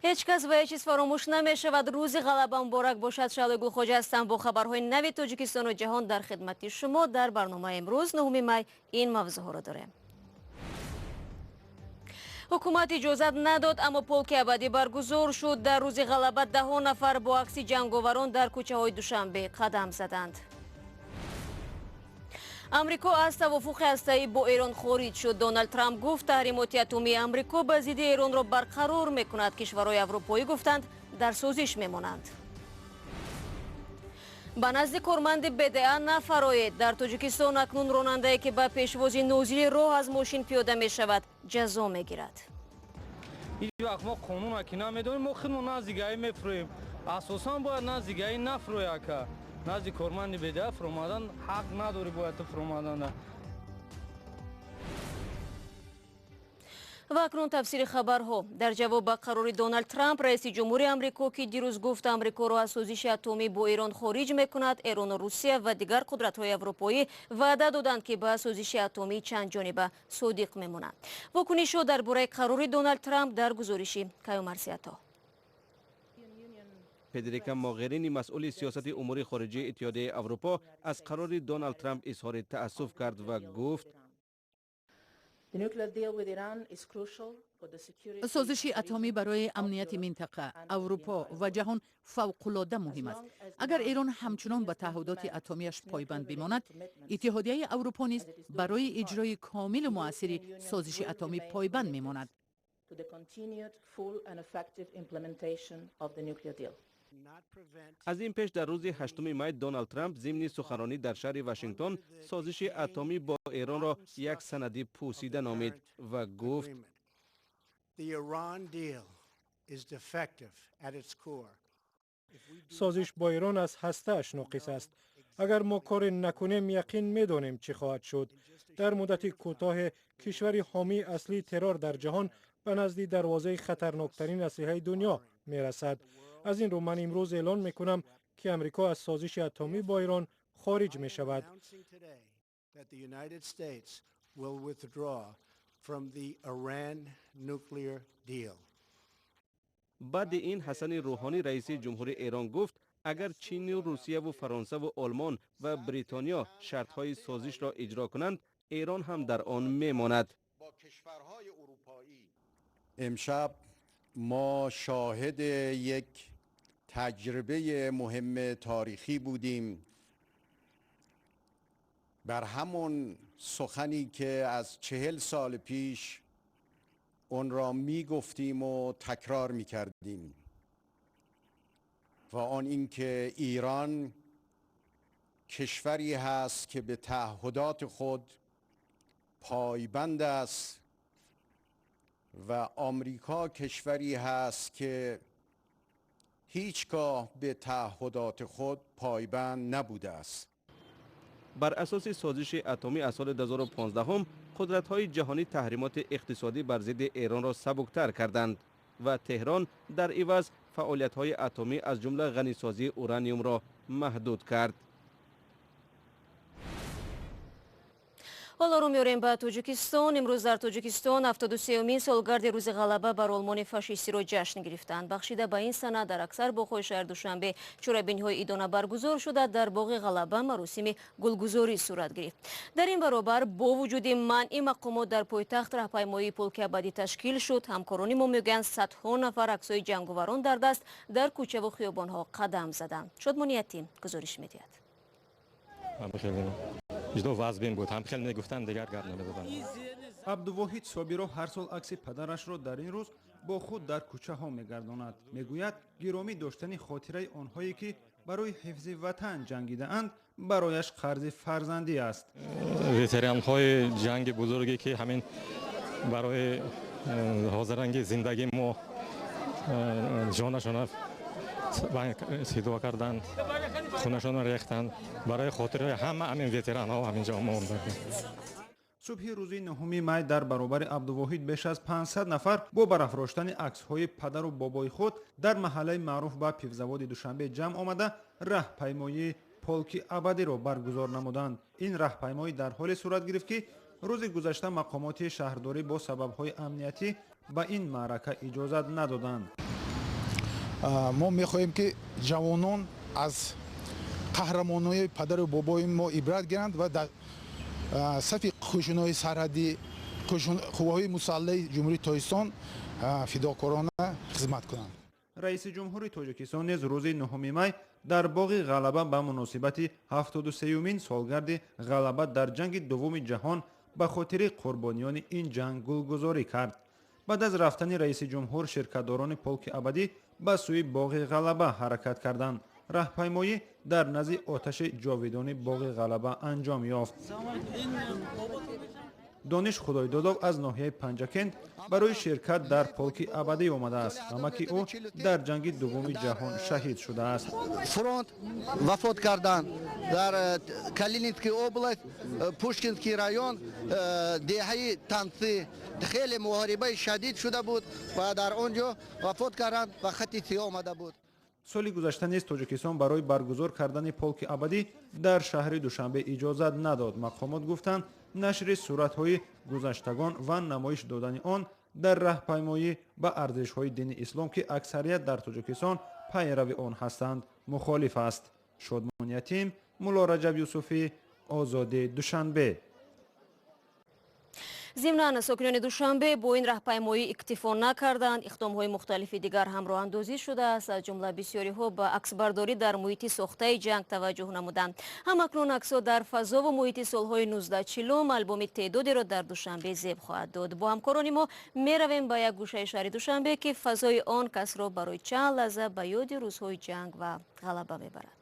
هیچ کس و هیچ چیز فراموش نمی‌شود. روز غلبه مبارک باشد. شعله گلخواجه هستم با خبرهای نوی تاجیکستان و جهان در خدمت شما. در برنامه امروز 9 می این موضوع را داریم. حکومت اجازت نداد اما پولک ابدی برگزار شد. در روز غلبه 10 نفر با عکس جنگاوران در کوچه های دوشنبه قدم زدند. امریکا از توافق هسته‌ای با ایران خارج شد. دونالد ترامپ گفت تحریمات اتمی امریکا به ضد ایران را برقرار می‌کند. کشورهای اروپایی گفتند در سازش می‌مانند. به نزد کارمند بدعه نفرآید. در تاجیکستان اکنون راننده‌ای که به پیشوازی نازل راه از ماشین پیاده می‌شود جزا می‌گیرد. هیچ وقت ما قانون که نمی‌دونیم، ما خودمون نزدیکی می‌فروشیم. اساساً باید نزدیکی نفروشیم که نزد کارمند بدعه فروختن حق نداری باید فروختن. و اکنون تفسیر خبرها. در جواب به قرار دونالد ترامپ رئیس جمهوری امریکا که دیروز گفت امریکا را از سازش اتمی با ایران خارج میکند، ایران و روسیه و دیگر قدرت‌های اروپایی وعده دادند که به سازش اتمی چند جانبه صادق میمونند. واکنش‌ها درباره قرار دونالد ترامپ در گزارشی کیومرثی‌عطا. فدریکا موغرینی مسئول سیاست امور خارجه اتحادیه اروپا از قرار دونالد ترامپ اظهار تأسف کرد و گفت سازش اتمی برای امنیت منطقه، اروپا و جهان فوق‌العاده مهم است. اگر ایران همچنان به تعهدات اتمیش پایبند بماند، اتحادیه اروپا نیز برای اجرای کامل و مؤثر سازش اتمی پایبند میماند. از این پیش در روز 8 می دونالد ترامپ ضمن سخنرانی در شهر واشنگتن سازش اتمی با ایران را یک سند پوسیده نامید و گفت سازش با ایران از هسته‌اش ناقص است. اگر ما کار نکنیم یقین می‌دانیم چه خواهد شد. در مدت کوتاه کشور حامی اصلی ترور در جهان به نزد دروازه خطرناکترین اسلحه دنیا می‌رسد. از این رو من امروز اعلان می‌کنم که امریکا از سازش اتمی با ایران خارج می‌شود. بعد این حسن روحانی رئیس جمهور ایران گفت اگر چین و روسیه و فرانسه و آلمان و بریتانیا شرط‌های سازش را اجرا کنند، ایران هم در آن میماند. امشب ما شاهد یک تجربه مهم تاریخی بودیم. بر همون سخنی که از 40 سال پیش اون را می گفتیم و تکرار می کردیم و آن اینکه ایران کشوری هست که به تعهدات خود پایبند است و آمریکا کشوری هست که هیچگاه به تعهدات خود پایبند نبوده است. بر اساس سازش اتمی از سال 2015 هم قدرت‌های جهانی تحریمات اقتصادی بر ضد ایران را سبکتر کردند و تهران در عوض فعالیت‌های اتمی از جمله غنیسازی اورانیوم را محدود کرد. حالا رو میاریم به تاجیکستان. امروز در تاجیکستان 73مین سالگرد روز غلبه بر آلمان فاشیستی را جشن گرفتند. بخشیده به این سند در اکثر باغ‌های شهر دوشنبه چورابینی‌های ایدانه برگزار شده. در باغ غلبه مراسم گلگذاری صورت گرفت. در این برابر با وجود منع مقامات در پایتخت راهپیمایی پولک ابدی تشکیل شد. همکاران ما میگویند صدها نفر عکسای جنگاوران در دست در کوچه و خیابان‌ها قدم زدند. شادمانی یتیم گزارش می‌دهد. جدو وازبین بود هم خیلی نگفتن دیگر گرد نمیدادن. عبدالواحد صابیرو هر سال عکس پدرش را در این روز با خود در کوچه ها میگرداند. میگوید گرامی داشتن خاطره آنهایی که برای حفظ وطن جنگیده اند برایش قرض فرزندی است. وتران های جنگ بزرگی که همین برای حاضرنگی زندگی ما جانشان سیدوا کردند، خونشان را ریختند. برای خاطر همین وتران ها همینجا مونده. صبح روز 9 می در برابر عبدالواحد بیش از 500 نفر با برافراشتن عکس های پدر و بابای خود در محله معروف به پیوزواد دوشنبه جمع آمده راهپیمایی پولک ابدی را برگزار نمودند. این راهپیمایی در حال صورت گرفت که روز گذشته مقامات شهرداری با سبب های امنیتی به این معرکه اجازت ندادند. ما میخواهیم که جوانان از قهرمانای پدر و بابای ما عبرت گیرند و در صف خشونای سرحدی قوای مسلح جمهوری تاجیکستان فداکارانه خدمت کنند. رئیس جمهوری تاجیکستان نیز روز 9 می در باغ غلبه به مناسبت 73مین سالگرد غلبه در جنگ دوم جهان به خاطر قربانیان این جنگ گلگذاری کرد. بعد از رفتن رئیس جمهور شرکتداران پولک ابدی به سوی باغ غلبه حرکت کردند. راهپیمایی در نزد آتش جاویدانی باغ غلبه انجام یافت. دانش خدایدادov از ناحیه پنجکند برای شرکت در پولک ابدی آمده است، اما که او در جنگ دوم جهان شهید شده است. فرانت وفات کردند در کالینینسکی اوبلاست، پوشکینسکی رایون، دهه تنسی خیلی محاربه شدید شده بود و در آنجا وفات کردند و خط سیاه آمده بود. سالی گذشته نیز تاجیکستان برای برگزار کردن پولک ابدی در شهر دوشنبه اجازت نداد. مقامات گفتند نشر صورت‌های گذشتگان و نمایش دادن آن در راهپیمایی به ارزش‌های دین اسلام که اکثریت در تاجیکستان پیرو آن هستند مخالف است. شادمان یتیم، مولا رجب یوسفی، آزادی دوشنبه. ضمناً ساکنان دوشنبه با این راهپیمایی اکتفا نکردند. اقدام‌های مختلفی دیگر هم راه‌اندازی شده است. از جمله بسیاری‌ها به عکسبرداری در محیط ساخته جنگ توجه نمودند. همکنون عکس‌ها در فضا و محیط سال‌های 1940 البوم تعدادی را در دوشنبه ذبح خواهد داد. با همکاران ما می‌رویم به یک گوشه شهر دوشنبه که فضای آن کس را برای چند لحظه به یاد روزهای جنگ و غلبه می‌برد.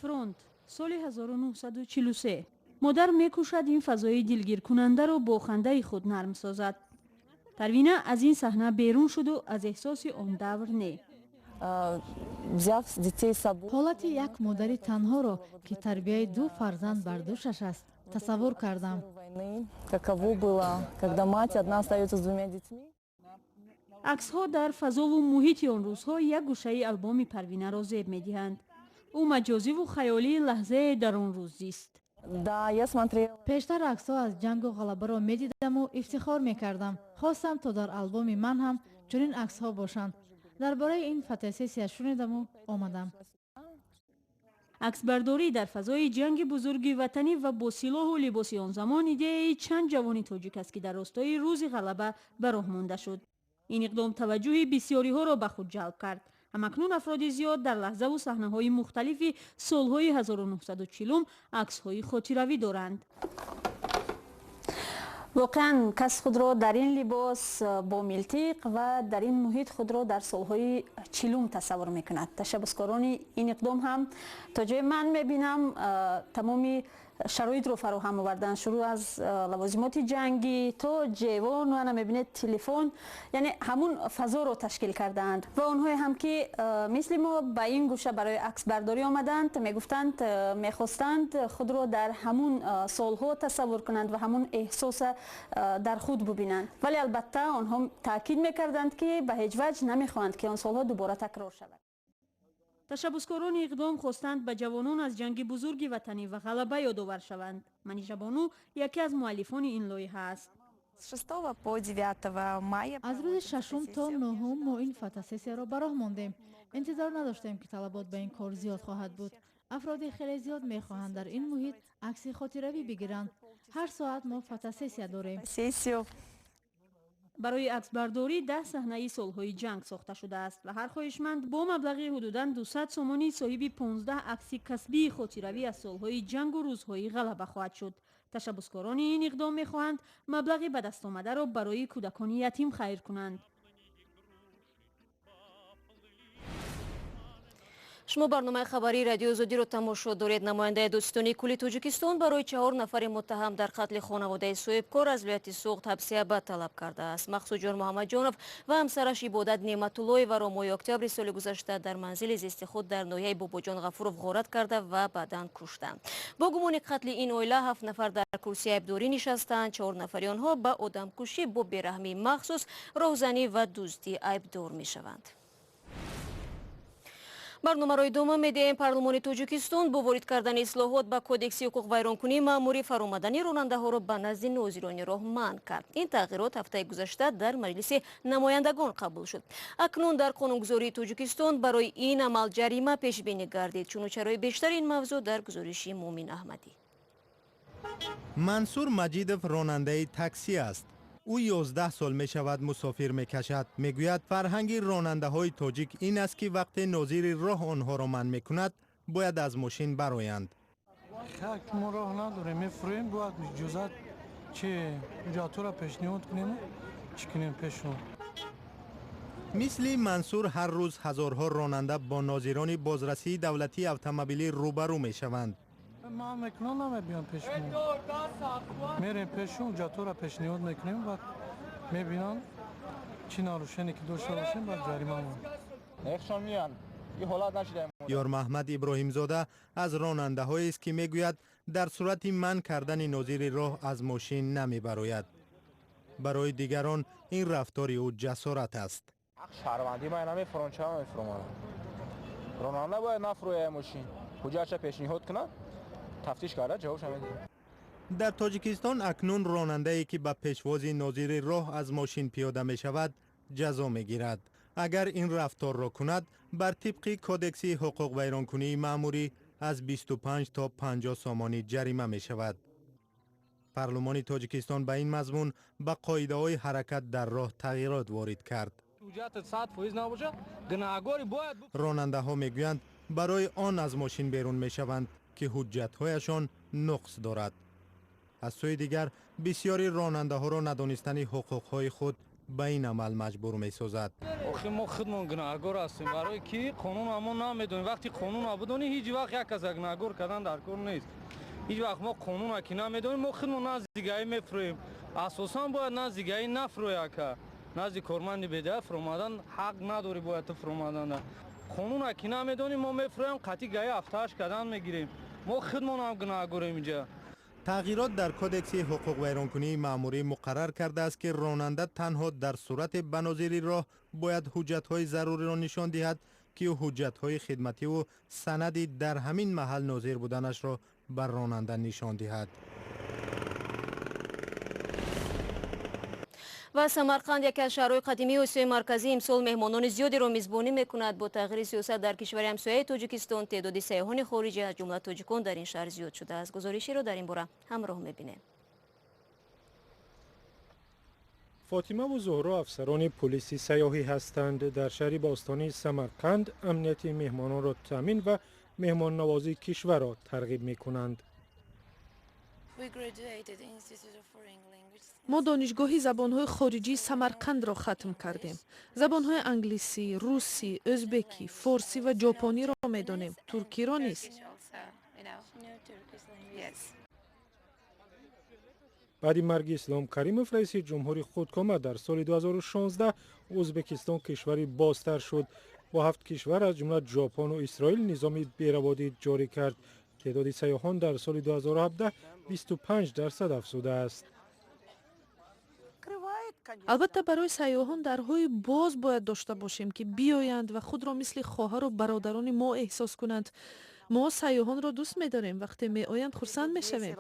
فرانت سال 1943 مادر میکوشد این فضای دلگیر کننده را با خنده خود نرم سازد. پروینه از این صحنه بیرون شد و از احساس آن دور نه. حالت یک مادر تنها را که تربیت دو فرزند بر دوشش است تصور کردم. عکس ها در فضا و محیط آن روزها یک گوشه البوم پروینه را زیب می‌دهند. او مجازی و خیالی لحظه در آن روز است. پیشتر عکس‌ها از جنگ و غلبه را می‌دیدم و افتخار می‌کردم. خواستم تا در آلبوم من هم چنین عکس‌ها باشند. درباره این فوتوسسیا شنیدم و آمدم. عکسبرداری در فضای جنگ بزرگ وطنی و با سلاح و لباس آن زمان ایده چند جوان تاجیک است که در راستای روز غلبه به راه مانده شد. این اقدام توجه بسیاری ها را به خود جلب کرد. همکنون افراد زیاد در لحظه و صحنه های مختلفی سالهای 1940 عکس های خاطره‌ای دارند. واقعا کس خود را در این لباس با ملتیق و در این محیط خود را در سالهای 40 تصور میکند. تشبسکاران این اقدام هم تا جای من میبینم تمامی شرایط رو فراهم آوردن، شروع از لوازمات جنگی تا جیوان و میبینید تلفن، یعنی همون فضا رو تشکیل کردند و اونهایی هم که مثل ما به این گوشه برای عکس برداری آمدند میگفتند میخواستند خود رو در همون سالها تصور کنند و همون احساس در خود ببینند، ولی البته آنها تاکید میکردند که به هیچ وجه نمیخواهند که آن سالها دوباره تکرار شود. تشبسکاران اقدام خواستند به جوانان از جنگ بزرگ وطنی و غلبه یادآور شوند. منیژه بانو یکی از مؤلفان این لایحه است. از روز 6 تا 9 ما این فوتوسسیا را به راه ماندیم. انتظار نداشتیم که طلبات به این کار زیاد خواهد بود. افراد خیلی زیاد میخواهند در این محیط عکس خاطره‌ای بگیرند. هر ساعت ما فوتوسسیا داریم. برای عکس برداری 10 صحنه سالهای جنگ ساخته شده است و هر خواهشمند با مبلغ حدوداً 200 سومانی صاحب 15 عکس کسبی خاطره‌ای از سالهای جنگ و روزهای غلبه خواهد شد. تشبسکاران این اقدام می‌خواهند مبلغ به دست آمده را برای کودکان یتیم خیر کنند. شما برنامه خبری رادیو آزادی رو تماشا دارید. نماینده دوستانی کلی تاجیکستان برای 4 نفر متهم در قتل خانواده صاحبکار از ولایت سوخت حبس ابد طلب کرده است. مقصود جان محمد جانов و همسرش عبادت نعمتالله و را ماه اکتبر سال گذشته در منزل زیست خود در ناحیه باباجان غفورov غارت کرده و بعداً کشتند. با گمان قتل این عائله 7 نفر در کرسی عیبداری نشستند. 4 نفر آنها به آدمکشی با بیرحمی مخصوص، راهزنی و دزدی عیبدار می‌شوند. барномаро идома медиҳем. Парлумони Тоҷикистон бо ворид кардани ислоҳот ба кодекси ҳуқуқ вайронкунии маъмурӣ фаромадани ронандаҳоро ба назди нозирони роҳ манъ кард. Ин тағйирот ҳафтаи гузашта дар маҷлиси намояндагон қабул шуд. Акнун дар қонунгузории Тоҷикистон барои ин амал ҷарима пешбинӣ гардид. чунучарои бештари ин мавзӯъ дар гузориши Муъмин Аҳмадӣ. мансур маҷидов ронандаи такси аст. او 11 سال می شود مسافر می کشد. می گوید فرهنگ راننده تاجیک این است که وقت ناظر راه آنها را منع می کند باید از ماشین برآیند. خاک ما راه نداریم میفرویم باید اجازه چه جاتو را پیشنهاد کنیم چی کنیم پیشون. مثل منصور هر روز هزارها راننده با ناظران بازرسی دولتی اتومبیلی روبرو می شوند. ما میکنم نمیبینم پیشون میریم پیشون جاتو را پیشنهاد میکنیم و میبینم چی ناروشنی که داشته باشیم باید جریمه مون. یار محمد ابراهیم زاده از راننده هایی است که میگوید در صورت منع کردن ناظر راه از ماشین نمیبراید. برای دیگران این رفتار او جسارت است. شهروندی من نمیفرونم راننده باید نفروه ماشین حجت پیشنهاد کنه تفتیش کرده جوابش میده. در تاجیکستان اکنون راننده‌ای که به پیشواز ناظر راه از ماشین پیاده می شود جزا می گیرد. اگر این رفتار را کند بر طبق کودکس حقوق ویرانکنی مأموری از 25 تا 50 سامانی جریمه می شود. پارلمان تاجیکستان به این مضمون به قاعده های حرکت در راه تغییرات وارد کرد. راننده ها می گویند برای آن از ماشین بیرون می شوند که حجت هایشان نقص دارد. از سوی دیگر بسیاری راننده ها را ندانستن حقوق های خود به این عمل مجبور می سازد. آخه ما خودمون گناهکار هستیم برای کی قانون همون نمیدونیم. وقتی قانون نبودونی هیچ وقت یک از گناهکار کردن در کار نیست. هیچ وقت ما قانون اکی نمیدونیم ما خودمون نزدیکایی میفرویم. اساسا باید نزدیکایی نفرویا که نزدیک کارمند بیده فرومادن حق نداری باید تو فرومادن. قانون اکی نمیدونیم ما میفرویم قطعی گای افتاش کردن میگیریم. ما خودمون هم گناهکاریم اینجا. تغییرات در کودکس حقوق ویرانکنی مأموری مقرر کرده است که راننده تنها در صورت بناظری راه باید حجت‌های ضروری را نشان دهد که حجت‌های خدمتی و سندی در همین محل ناظر بودنش را بر راننده نشان دهد. و самарқанд яке аз шаҳрҳои қадимии осиёи марказӣ имсол меҳмонони зиёдеро мизбонӣ мекунад. бо тағйири сиёсат дар кишвари ҳамсояи Тоҷикистон теъдоди сайёҳони хориҷӣ аз ҷумла тоҷикон дар ин шаҳр зиёд шудааст. гузоришеро дар ин бора ҳамроҳ мебинем. فاطمه و زهرا افسران پلیس سیاحی هستند. در شهری باستانی سمرقند امنیت مهمانان را تامین و مهمان نوازی کشور را ترغیب می کنند. ما دانشگاه زبان‌های خارجی سمرقند را ختم کردیم. زبان‌های انگلیسی، روسی، ازبکی، فارسی و ژاپنی را می‌دانیم. ترکی را نیست. بعد مرگ اسلام کریموف رئیس جمهوری خودکامه در سال 2016 ازبکستان کشوری بازتر شد. با 7 کشور از جمله ژاپن و اسرائیل نظام بی‌روادید جاری کرد. تعداد سیاحان در سال 2017 25% افزوده است. البته برای سیاحان درهای باز باید داشته باشیم که بیایند و خود را مثل خواهر و برادران ما احساس کنند. ما سیاحان را دوست می‌داریم. وقتی می‌آیند خرسند می‌شویم.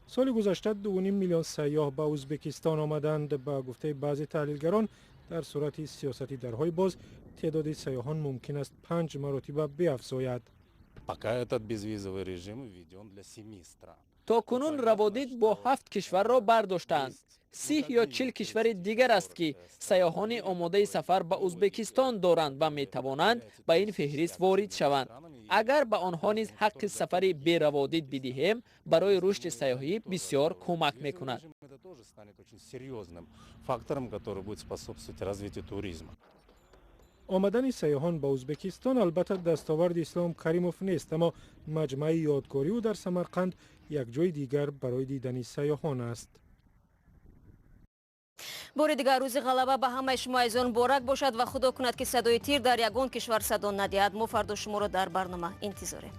سال گذشته 2.5 میلیون سیاح به ازبکستان آمدند. با گفته بعضی تحلیلگران در صورت سیاستی درهای باز تعداد سیاحان ممکن است 5 مرتبه بیفزاید. تا کنون روادید با 7 کشور را برداشتند. 30 یا 40 کشور دیگر است که سیاحان آماده سفر به ازبکستان دارند و می توانند به این فهرست وارد شوند. اگر به آنها نیز حق سفر بی روادید بدهیم برای رشد سیاحی بسیار کمک می کند. آمدن سیاحان به ازبکستان البته دستاورد اسلام کریموف نیست، اما مجمع یادگاری او در سمرقند یک جای دیگر برای دیدن سیاحان است. بار دیگر روز غلبه به همه شما ایزان مبارک باشد و خدا کند که صدای تیر در یگان کشور صدا ندهد. ما فردا شما را در برنامه انتظاریم.